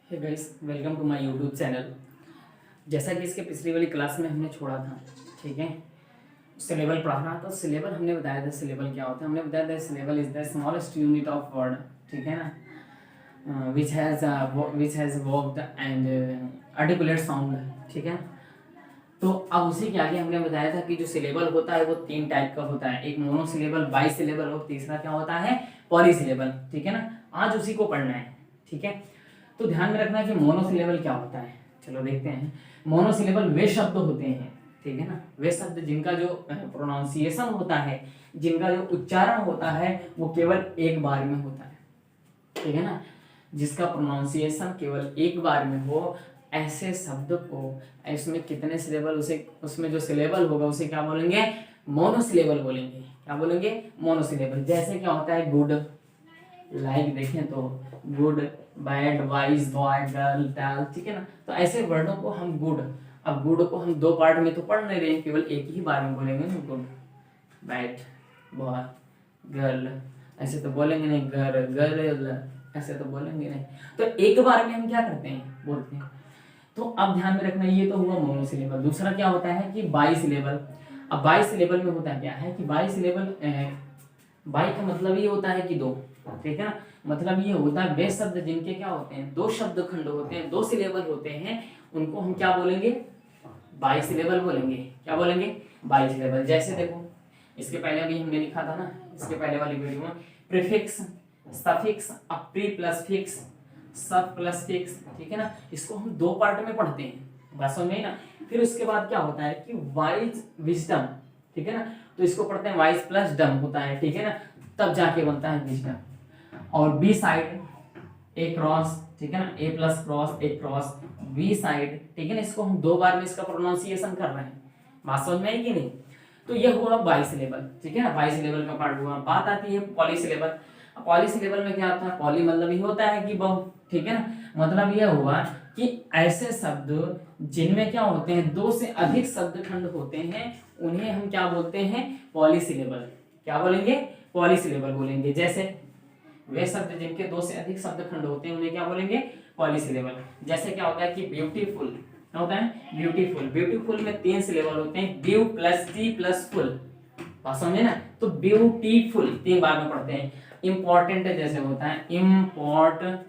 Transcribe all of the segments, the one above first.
Hey guys, welcome to my YouTube channel. जैसा कि इसके पिछली वाली क्लास में हमने छोड़ा था, ठीक है, सिलेबल पढ़ा था। तो सिलेबल हमने बताया था, सिलेबल क्या होता है। हमने बताया था syllable is the smallest unit of word, ठीक है ना, which has verbed and articulate sound, ठीक है। तो अब उसी के आगे हमने बताया था कि जो सिलेबल होता है वो 3 टाइप का होता है, एक मोनो सिलेबल, बाई सिलेबल और तीसरा क्या होता है, पॉली सिलेबल, ठीक है ना। आज उसी को पढ़ना है, ठीक है। तो ध्यान में रखना कि मोनोसिलेबल क्या होता है। चलो देखते हैं। मोनोसिलेबल वे शब्द होते हैं, ठीक है ना, वे शब्द जिनका जो प्रोनाउंसिएशन होता है, जिनका जो उच्चारण होता है वो केवल एक बार में होता है, ठीक है ना। जिसका प्रोनाउंसिएशन केवल एक बार में हो, ऐसे शब्द को, इसमें कितने सिलेबल, उसे उसमें जो सिलेबल होगा उसे क्या बोलेंगे, मोनोसिलेबल बोलेंगे। क्या बोलेंगे, मोनोसिलेबल। जैसे क्या होता है, गुड, लाइक देखें तो good, bad, wise, boy, girl, tail, ठीक है ना। तो ऐसे वर्डों को हम गुड, अब गुड को हम 2 पार्ट में तो पढ़ नहीं रहे हैं, केवल एक ही बार में बोलेंगे ना, गुड, बैड, बॉय, गर्ल, ऐसे तो बोलेंगे नहीं, गर्ल, ऐसे तो बोलेंगे नहीं। तो एक बार में हम क्या करते हैं, बोलते हैं। तो अब ध्यान में रखना, ये तो हुआ मोनोसिलेबल। दूसरा क्या होता है कि बाई सिलेबल। अब बाई सिलेबल में होता क्या है कि बाई सिलेबल, बाई का मतलब ये होता है कि 2, ठीक है ना। मतलब ये होता है वे शब्द जिनके क्या होते हैं, 2 शब्द खंड होते हैं, 2 सिलेबल होते हैं, उनको हम क्या बोलेंगे, बाई सिलेबल बोलेंगे। क्या बोलेंगे, बाई सिलेबल। जैसे देखो, इसके पहले अभी हमने लिखा था ना, इसके पहले वाली वीडियो में, prefix, suffix, pre plus fix, सब प्लस फिक्स, ठीक है ना। इसको हम 2 पार्ट में पढ़ते हैं, बात समझ में ना। फिर उसके बाद क्या होता है कि वाइज विजडम, ठीक है ना। तो इसको पढ़ते हैं वाइज प्लस डम होता है, ठीक है ना, तब जाके बनता है विजडम। और बी साइड, ए क्रॉस, ठीक है ना, ए प्लस क्रॉस, ए क्रॉस, बी साइड, ठीक है ना। इसको हम 2 बार में इसका प्रोनाउंसिएशन कर रहे हैं, बात समझ में आई कि नहीं। तो ये हुआ बाई सिलेबल, ठीक है ना, बाई सिलेबल का पार्ट हुआ। बात आती है पॉली सिलेबल। पॉली सिलेबल में क्या होता है, पॉली मतलब ये होता है कि बहु, ठीक है ना। मतलब यह हुआ कि ऐसे शब्द जिनमें क्या होते हैं, 2 से अधिक शब्द खंड होते हैं, उन्हें हम क्या बोलते हैं, पॉली सिलेबल। क्या बोलेंगे, पॉली सिलेबल बोलेंगे। जैसे वे शब्द जिनके 2 से अधिक शब्द खंड होते हैं उन्हें क्या बोलेंगे, पॉली सिलेबल। जैसे क्या होता है कि ब्यूटीफुल, क्या होता है, ब्यूटीफुल। ब्यूटीफुल में 3 सिलेबल होते हैं, ब्यू प्लस टी प्लस फुल, बात समझे ना। तो ब्यूटीफुल 3 बार में पढ़ते हैं। इंपॉर्टेंट जैसे होता है इम्पोर्टेंट,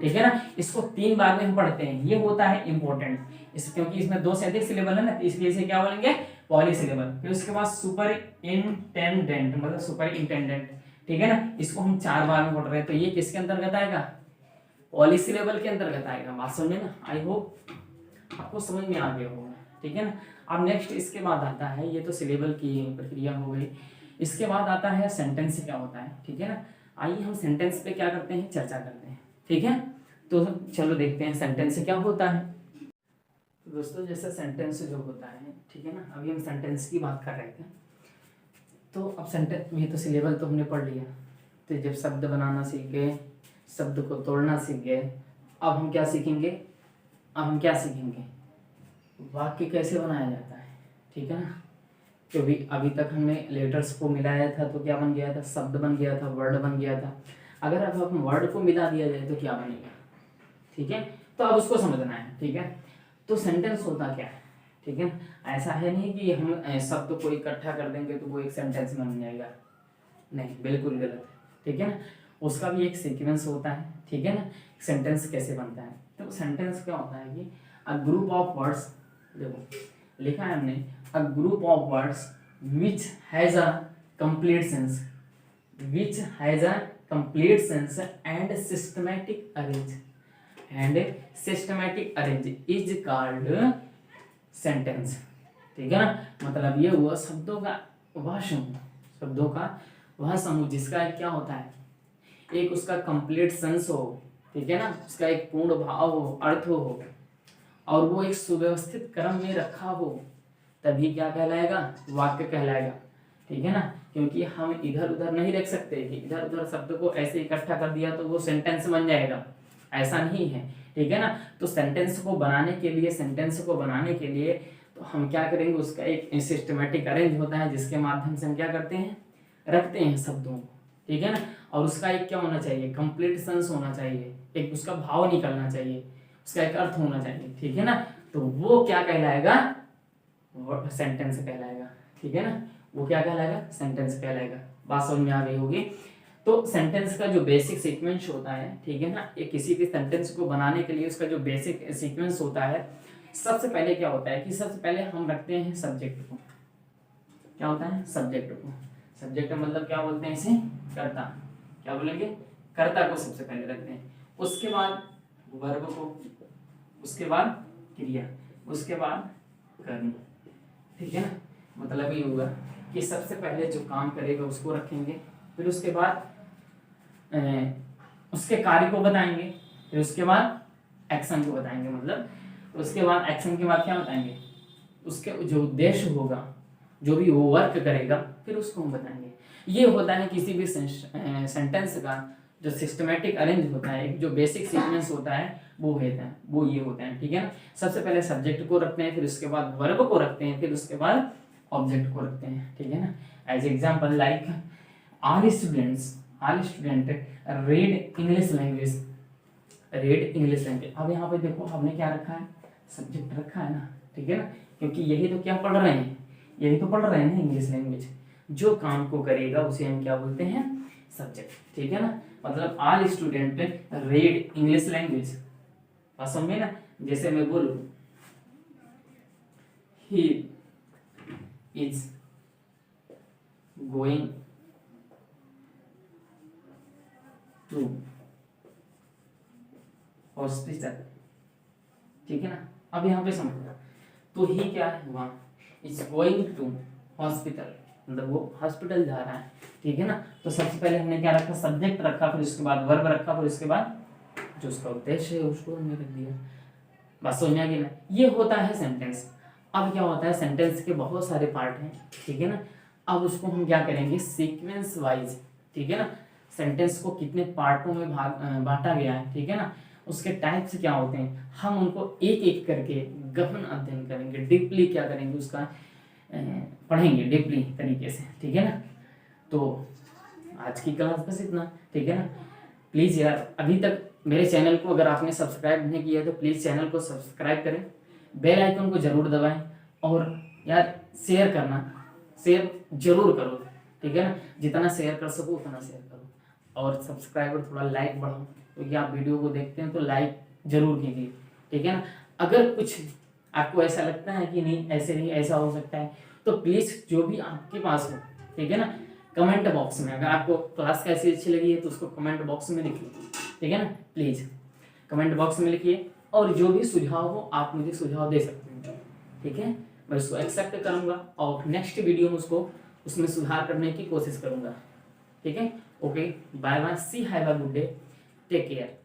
ठीक है ना, इसको 3 बार में हम पढ़ते हैं, ये होता है इंपॉर्टेंट। इस क्योंकि इसमें 2 से अधिक सिलेबल है ना, तो इसलिए इसे क्या बोलेंगे, पॉली सिलेबल। फिर उसके बाद सुपर इंटेंडेंट, मतलब सुपर इंटेंडेंट, ठीक है ना, इसको हम 4 बार में पढ़ रहे हैं। तो ये किसके अंतर्गत आएगा, पॉली सिलेबल के अंतर्गत आएगा, बात समझे ना। आई होप आपको समझ में आ गया होगा, ठीक है ना। अब नेक्स्ट इसके बाद आता है, ये तो सिलेबल की प्रक्रिया हो गई। इसके बाद आता है सेंटेंस क्या होता है, ठीक है ना। आइए हम सेंटेंस पे क्या करते हैं, चर्चा करते हैं, ठीक है। तो चलो देखते हैं सेंटेंस क्या होता है। तो दोस्तों, जैसे सेंटेंस जो होता है, ठीक है ना, अभी हम सेंटेंस की बात कर रहे थे। तो अब सेंटेंस, ये तो सिलेबल तो हमने पढ़ लिया। तो जब शब्द बनाना सीख गए, शब्द को तोड़ना सीख गए, अब हम क्या सीखेंगे, अब हम क्या सीखेंगे, वाक्य कैसे बनाया जाता है, ठीक है ना। क्योंकि अभी तक हमने लेटर्स को मिलाया था तो क्या बन गया था, शब्द बन गया था, वर्ड बन गया था। अगर अब हम वर्ड को मिला दिया जाए तो क्या बनेगा, ठीक है। तो अब उसको समझना है, ठीक है। तो सेंटेंस होता क्या है, ठीक है। ऐसा है नहीं कि हम शब्द को इकट्ठा कर देंगे तो वो एक सेंटेंस बन जाएगा, नहीं, बिल्कुल गलत, ठीक है ना। उसका भी एक सीक्वेंस होता है, ठीक है ना, सेंटेंस कैसे बनता है। तो सेंटेंस क्या होता है कि अ ग्रुप ऑफ वर्ड्स, देखो लिखा है हमने, a group of words which has a complete sense, which has a complete sense and systematic arrange, and systematic arrange is called sentence, ठीक है ना। मतलब ये हुआ शब्दों का वह समूह, शब्दों का वह समूह जिसका क्या होता है, एक उसका कंप्लीट सेंस हो, ठीक है ना, उसका एक पूर्ण भाव हो, अर्थ हो, और वो एक सुव्यवस्थित क्रम में रखा हो, तभी क्या कहलाएगा, वाक्य कहलाएगा, ठीक है ना। क्योंकि हम इधर उधर नहीं रख सकते कि इधर उधर शब्द को ऐसे इकट्ठा कर दिया तो वो सेंटेंस बन जाएगा, ऐसा नहीं है, ठीक है ना। तो सेंटेंस को बनाने के लिए, सेंटेंस को बनाने के लिए तो हम क्या करेंगे, उसका एक सिस्टमेटिक अरेंज होता है जिसके माध्यम से हम क्या करते हैं, रखते हैं शब्दों को, ठीक है ना। और उसका एक क्या होना चाहिए, कंप्लीट सेंस होना चाहिए, एक उसका भाव निकलना चाहिए, उसका एक अर्थ होना चाहिए, ठीक है ना। तो वो क्या कहलाएगा, सेंटेंस कहलाएगा, ठीक है ना। वो क्या कहलाएगा, सेंटेंस कहलाएगा। बात समझ में आ गई होगी। तो सेंटेंस का जो बेसिक सीक्वेंस होता है, ठीक है ना, ये किसी भी सेंटेंस को बनाने के लिए उसका जो बेसिक सीक्वेंस होता है, सबसे पहले क्या होता है कि सबसे पहले हम रखते हैं सब्जेक्ट को। क्या होता है, सब्जेक्ट को। सब्जेक्ट मतलब क्या बोलते हैं इसे, कर्ता। क्या बोलेंगे, कर्ता को सबसे पहले रखते हैं, उसके बाद वर्ब को, उसके बाद क्रिया, उसके बाद कर्म, ठीक है ना। मतलब ये होगा कि सबसे पहले जो काम करेगा उसको रखेंगे, फिर उसके बाद उसके कार्य को बताएंगे, फिर उसके बाद एक्शन को बताएंगे, मतलब उसके बाद एक्शन के बाद क्या बताएंगे, उसके जो उद्देश्य होगा, जो भी वो वर्क करेगा, फिर उसको हम बताएंगे। ये होता है किसी भी सेंटेंस का जो सिस्टमेटिक अरेंज होता है, एक जो बेसिक सीक्वेंस होता है वो होता है, वो ये होता है, ठीक है ना। सबसे पहले सब्जेक्ट को रखते हैं, फिर उसके बाद वर्ब को रखते हैं, फिर उसके बाद ऑब्जेक्ट को रखते हैं, ठीक है ना। As example like all student read English language, read English language. अब यहाँ पे देखो हमने क्या रखा है, सब्जेक्ट रखा है ना, ठीक है ना, क्योंकि यही तो क्या पढ़ रहे हैं, यही तो पढ़ रहे हैं इंग्लिश लैंग्वेज। जो काम को करेगा उसे हम क्या बोलते हैं, सब्जेक्ट, ठीक है ना। मतलब all student read English language, बात समझ में ना। जैसे मैं बोलूं he is going to hospital, ठीक है ना। अब यहाँ पे समझना, तो ही क्या है, वहाँ इज गोइंग टू हॉस्पिटल, मतलब वो हॉस्पिटल जा रहा है, ठीक है ना। तो सबसे पहले हमने क्या रखा, सब्जेक्ट रखा, फिर उसके बाद वर्ब रखा, फिर उसके बाद जो उसका उद्देश्य है उसको हमने रख दिया। बस समझ में आ गया ना। ये होता है सेंटेंस। अब क्या होता है, सेंटेंस के बहुत सारे पार्ट हैं, ठीक है ना। अब उसको हम क्या करेंगे, सीक्वेंस वाइज, ठीक है ना। सेंटेंस को कितने पार्टों में बांटा गया है, ठीक है ना, उसके टाइप्स क्या होते हैं, हम उनको एक एक करके गहन अध्ययन करेंगे, डीपली क्या करेंगे, उसका पढ़ेंगे डीपली तरीके से, ठीक है ना। तो आज की क्लास बस इतना, ठीक है ना। प्लीज़ यार, अभी तक मेरे चैनल को अगर आपने सब्सक्राइब नहीं किया तो प्लीज़ चैनल को सब्सक्राइब करें, बेल आइकन को ज़रूर दबाएं, और यार शेयर करना, शेयर जरूर करो, ठीक है ना। जितना शेयर कर सको उतना शेयर करो, और सब्सक्राइबर थोड़ा लाइक बढ़ाओ, क्योंकि आप वीडियो को देखते हैं तो लाइक जरूर कीजिए, ठीक है ना। अगर कुछ आपको ऐसा लगता है कि नहीं ऐसे नहीं ऐसा हो सकता है, तो प्लीज़ जो भी आपके पास हो, ठीक है ना, कमेंट बॉक्स में, अगर आपको क्लास कैसी अच्छी लगी है तो उसको कमेंट बॉक्स में लिखिए, ठीक है ना। प्लीज़ कमेंट बॉक्स में लिखिए, और जो भी सुझाव हो आप मुझे सुझाव दे सकते हैं, ठीक है। मैं उसको एक्सेप्ट करूँगा और नेक्स्ट वीडियो में उसको उसमें सुधार करने की कोशिश करूँगा, ठीक है। Okay, bye bye, see have a good day, take care.